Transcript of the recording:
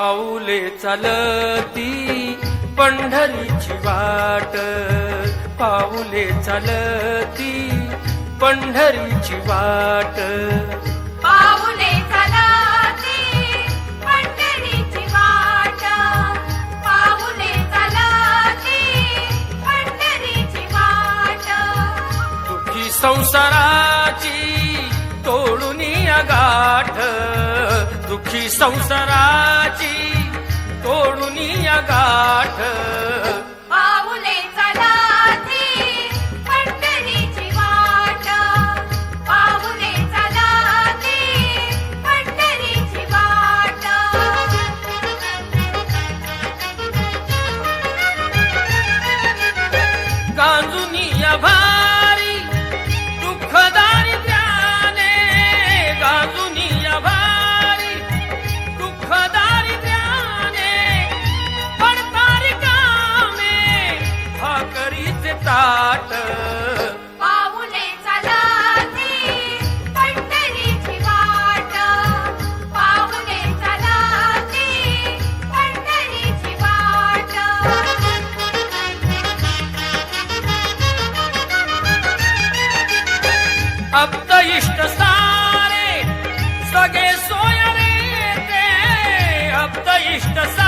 पाऊले चालती पंढरीची वाट, पाऊले चालती पंढरीची वाट, पाऊले चालती पंढरीची वाट, पाऊले चालती पंढरीची वाट. दुःखी संसाराची तोडून गाठ, दुःखी संसाराची तोडून गाठ. पाऊले चालती पंढरीची वाट, पाऊले चालती पंढरीची वाट. गांजुनी भारी दुःखदारी त्याने, गांजुनी भारी दुःखदारी त्याने, पडतारी कामे भाकरीचे ताट. पाऊले चालती पंढरीची वाट, पाऊले चालती पंढरीची वाट. अप्त इष्ट सारे सगळे सोयरे ते, अप्त इष्ट सारे